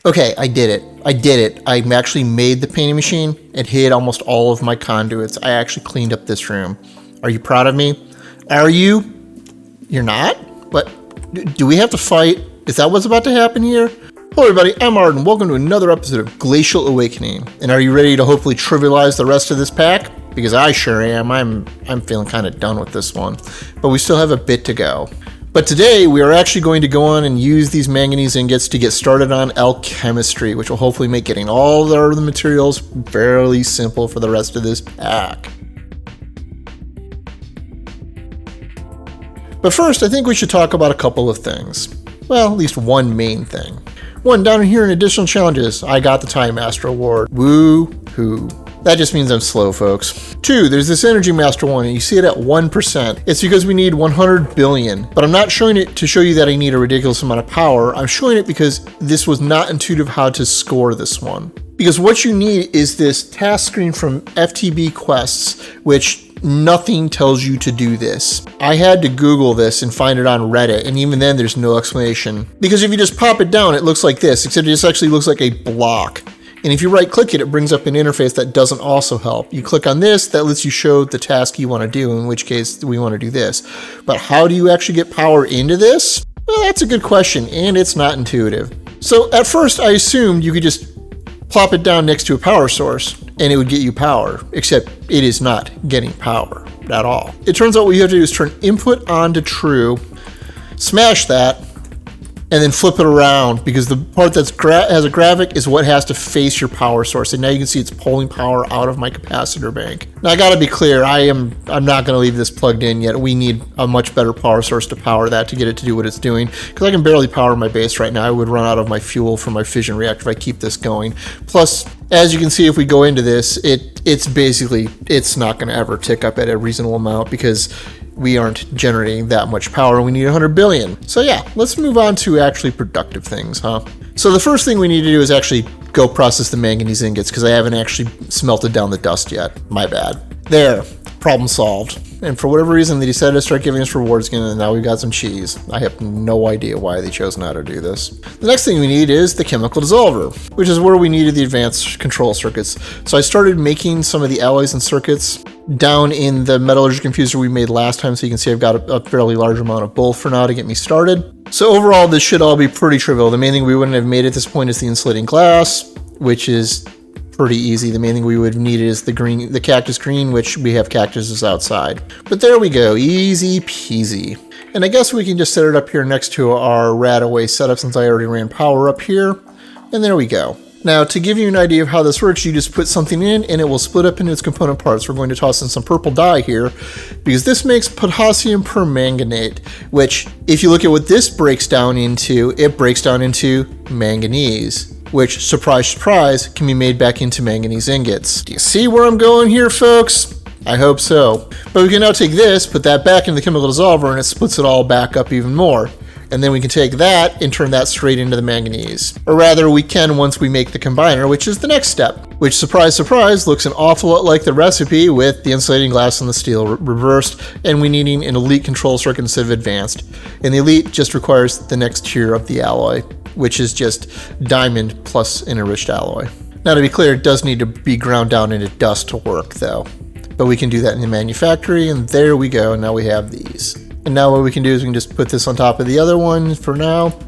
Okay, I did it. I actually made the painting machine. It hid almost all of my conduits. I actually cleaned up this room. Are you proud of me? Are you? You're not? But do we have to fight? Is that what's about to happen here? Hello everybody, I'm Arden. Welcome to another episode of Glacial Awakening. And are you ready to hopefully trivialize the rest of this pack? Because I sure am. I'm feeling kind of done with this one. But we still have a bit to go. But today we are actually going to go on and use these manganese ingots to get started on alchemistry, which will hopefully make getting all the materials fairly simple for the rest of this pack. But first, I think we should talk about a couple of things. Well, at least one main thing. One, down here in additional challenges, I got the Time Master Award. Woo-hoo. That just means I'm slow, folks. 2, there's this Energy Master one, and you see it at 1%. It's because we need 100 billion. But I'm not showing it to show you that I need a ridiculous amount of power. I'm showing it because this was not intuitive how to score this one. Because what you need is this task screen from FTB Quests, which nothing tells you to do this. I had to Google this and find it on Reddit, and even then there's no explanation. Because if you just pop it down, it looks like this, except it just actually looks like a block. And if you right click it, it brings up an interface that doesn't also help. You click on this, that lets you show the task you want to do, in which case we want to do this. But how do you actually get power into this? Well, that's a good question, and it's not intuitive. So at first I assumed you could just plop it down next to a power source and it would get you power, except it is not getting power at all. It turns out what you have to do is turn input on to true, smash that, and then flip it around, because the part that's has a graphic is what has to face your power source. And now you can see it's pulling power out of my capacitor bank. Now I gotta be clear, I'm not gonna leave this plugged in yet. We need a much better power source to power that, to get it to do what it's doing, because I can barely power my base right now. I would run out of my fuel for my fission reactor if I keep this going. Plus, as you can see, if we go into this, it's not gonna ever tick up at a reasonable amount, because we aren't generating that much power, and we need 100 billion. So yeah, let's move on to actually productive things, huh? So the first thing we need to do is actually go process the manganese ingots, because I haven't actually smelted down the dust yet. My bad. There, problem solved. And for whatever reason, they decided to start giving us rewards again, and now we've got some cheese. I have no idea why they chose not to do this. The next thing we need is the chemical dissolver, which is where we needed the advanced control circuits. So I started making some of the alloys and circuits down in the metallurgy confuser we made last time, so you can see I've got a fairly large amount of both for now to get me started. So overall, this should all be pretty trivial. The main thing we wouldn't have made at this point is the insulating glass, which is pretty easy. The main thing we would have needed is the cactus green, which we have cactuses outside. But there we go, easy peasy. And I guess we can just set it up here next to our RadAway setup, since I already ran power up here. And there we go. Now, to give you an idea of how this works, you just put something in and it will split up into its component parts. We're going to toss in some purple dye here, because this makes potassium permanganate, which, if you look at what this breaks down into, it breaks down into manganese, which, surprise, surprise, can be made back into manganese ingots. Do you see where I'm going here, folks? I hope so. But we can now take this, put that back in the chemical dissolver, and it splits it all back up even more. And then we can take that and turn that straight into the manganese. Or rather, we can once we make the combiner, which is the next step, which, surprise, surprise, looks an awful lot like the recipe, with the insulating glass and the steel reversed, and we needing an elite control circuit instead of advanced. And the elite just requires the next tier of the alloy, which is just diamond plus an enriched alloy. Now, to be clear, it does need to be ground down into dust to work, though. But we can do that in the manufactory, and there we go. Now we have these. And now what we can do is we can just put this on top of the other one for now.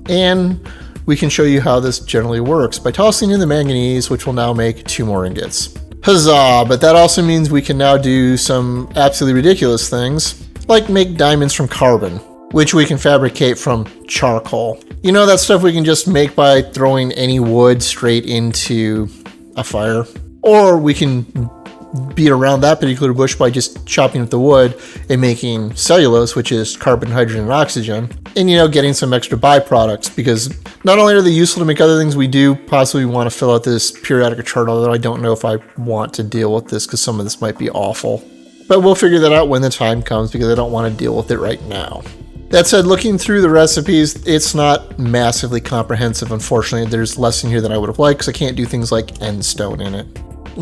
And we can show you how this generally works by tossing in the manganese, which will now make 2 more ingots. Huzzah! But that also means we can now do some absolutely ridiculous things, like make diamonds from carbon, which we can fabricate from charcoal. You know, that stuff we can just make by throwing any wood straight into a fire. Or we can beat around that particular bush by just chopping up the wood and making cellulose, which is carbon, hydrogen, and oxygen, and, you know, getting some extra byproducts, because not only are they useful to make other things, we do possibly want to fill out this periodic chart, although I don't know if I want to deal with this, because some of this might be awful. But we'll figure that out when the time comes, because I don't want to deal with it right now. That said, looking through the recipes, it's not massively comprehensive, unfortunately. There's less in here than I would have liked, because I can't do things like end stone in it.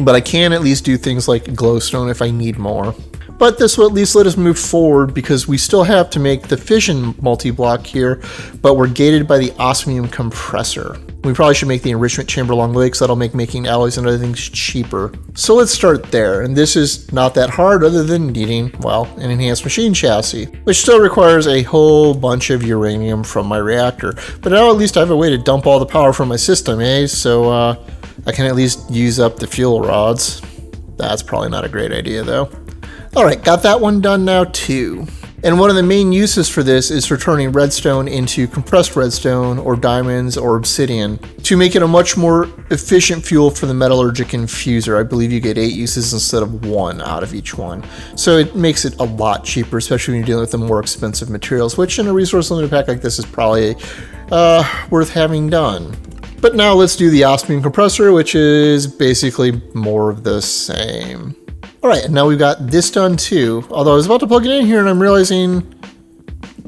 but I can at least do things like glowstone if I need more. But this will at least let us move forward because we still have to make the fission multi-block here, but we're gated by the Osmium compressor. We probably should make the enrichment chamber along the way because that'll make making alloys and other things cheaper. So let's start there, and this is not that hard other than needing, well, an enhanced machine chassis, which still requires a whole bunch of uranium from my reactor. But now at least I have a way to dump all the power from my system, eh? So I can at least use up the fuel rods. That's probably not a great idea though. Alright, got that one done now too. And one of the main uses for this is for turning redstone into compressed redstone or diamonds or obsidian to make it a much more efficient fuel for the metallurgic infuser. I believe you get 8 uses instead of 1 out of each one. So it makes it a lot cheaper, especially when you're dealing with the more expensive materials, which in a resource limited pack like this is probably worth having done. But now let's do the Osmium compressor, which is basically more of the same. Alright, now we've got this done too, although I was about to plug it in here and I'm realizing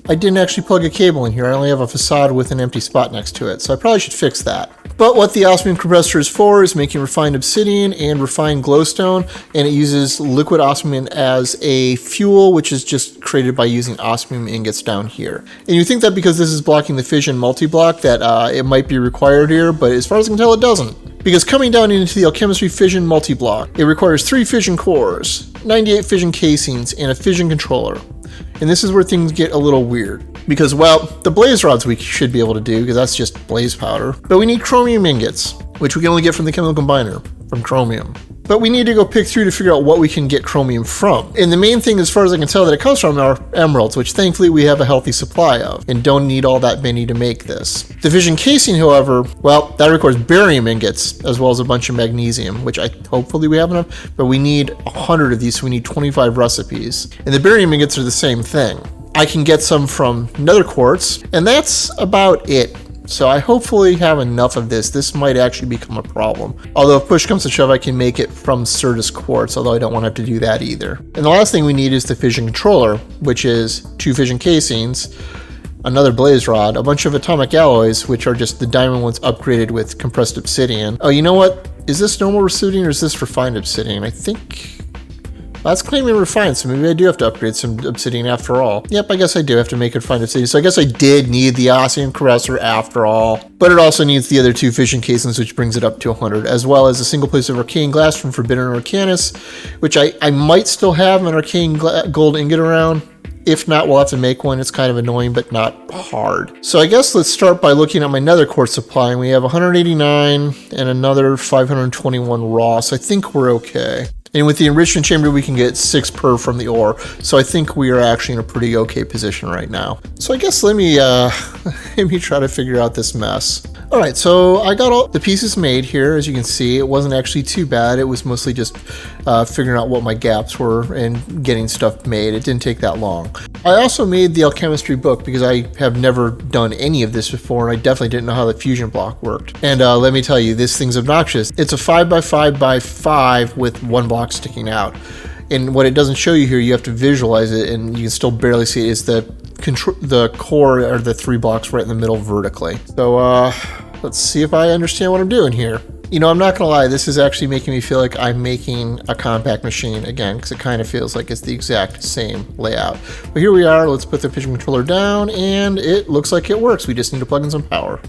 I didn't actually plug a cable in here. I only have a facade with an empty spot next to it, so I probably should fix that. But what the Osmium compressor is for is making refined obsidian and refined glowstone, and it uses liquid osmium as a fuel, which is just created by using osmium ingots down here. And you think that because this is blocking the fission multi-block that it might be required here, but as far as I can tell it doesn't. Because coming down into the Alchemistry fission multi-block, it requires 3 fission cores, 98 fission casings, and a fission controller. And this is where things get a little weird. Because, well, the blaze rods we should be able to do, because that's just blaze powder. But we need chromium ingots, which we can only get from the chemical combiner, from chromium. But we need to go pick through to figure out what we can get chromium from. And the main thing, as far as I can tell, that it comes from are emeralds, which thankfully we have a healthy supply of, and don't need all that many to make this. The fission casing, however, well, that requires barium ingots, as well as a bunch of magnesium, which hopefully we have enough, but we need 100 of these, so we need 25 recipes. And the barium ingots are the same thing. I can get some from nether quartz, and that's about it. So I hopefully have enough of this. This might actually become a problem. Although if push comes to shove, I can make it from Certus quartz, although I don't want to have to do that either. And the last thing we need is the fission controller, which is 2 fission casings, another blaze rod, a bunch of atomic alloys, which are just the diamond ones upgraded with compressed obsidian. Oh, you know what? Is this normal obsidian or is this refined obsidian? I think that's claiming refined, so maybe I do have to upgrade some obsidian after all. Yep, I guess I do have to make it refined obsidian. So I guess I did need the Osmium compressor after all. But it also needs the other 2 fission casings, which brings it up to 100, as well as a single piece of arcane glass from Forbidden Arcanus, which I might still have an arcane gold ingot around. If not, we'll have to make one. It's kind of annoying, but not hard. So I guess let's start by looking at my nether quartz supply. And we have 189 and another 521 raw, so I think we're okay. And with the enrichment chamber, we can get 6 per from the ore. So I think we are actually in a pretty okay position right now. So I guess let me try to figure out this mess. All right, so I got all the pieces made here. As you can see, it wasn't actually too bad. It was mostly just figuring out what my gaps were and getting stuff made. It didn't take that long. I also made the Alchemistry book because I have never done any of this before, and I definitely didn't know how the fusion block worked. And let me tell you, this thing's obnoxious. It's a 5x5x5 with 1 block sticking out. And what it doesn't show you here, you have to visualize it, and you can still barely see it, is the core or the 3 blocks right in the middle vertically. So let's see if I understand what I'm doing here. You know, I'm not gonna lie, this is actually making me feel like I'm making a compact machine again, because it kind of feels like it's the exact same layout. But here we are. Let's put the fission controller down, and it looks like it works. We just need to plug in some power.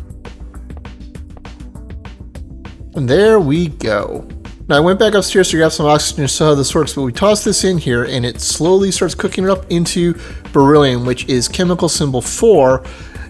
And there we go. Now I went back upstairs to grab some oxygen to see how this works, but we toss this in here and it slowly starts cooking it up into beryllium, which is chemical symbol 4,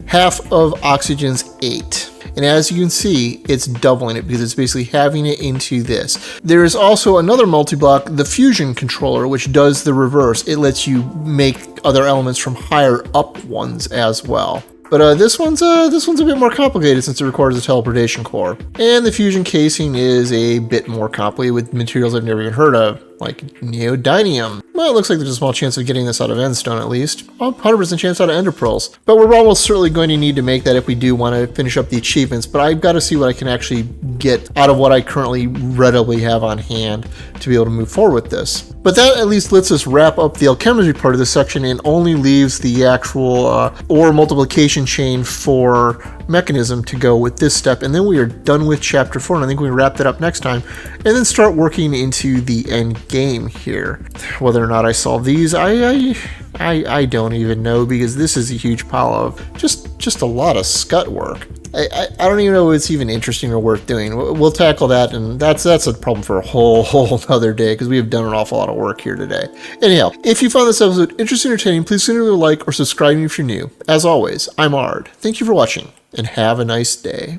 half of oxygen's 8. And as you can see, it's doubling it because it's basically having it into this. There is also another multi-block, the fusion controller, which does the reverse. It lets you make other elements from higher up ones as well. But this one's a bit more complicated since it requires a teleportation core. And the fusion casing is a bit more complicated with materials I've never even heard of, like neodymium. Well, it looks like there's a small chance of getting this out of endstone at least. 100% chance out of ender pearls. But we're almost certainly going to need to make that if we do want to finish up the achievements. But I've got to see what I can actually get out of what I currently readily have on hand to be able to move forward with this. But that at least lets us wrap up the alchemistry part of this section and only leaves the actual ore multiplication chain for Mechanism to go with this step, and then we are done with chapter 4, and I think we wrap that up next time, and then start working into the end game here. Whether or not I solve these, I don't even know, because this is a huge pile of just a lot of scut work. I don't even know if it's even interesting or worth doing. We'll tackle that, and that's a problem for a whole other day, because we have done an awful lot of work here today. Anyhow, if you found this episode interesting or entertaining, please consider a like or subscribing if you're new. As always, I'm Ard. Thank you for watching, and have a nice day.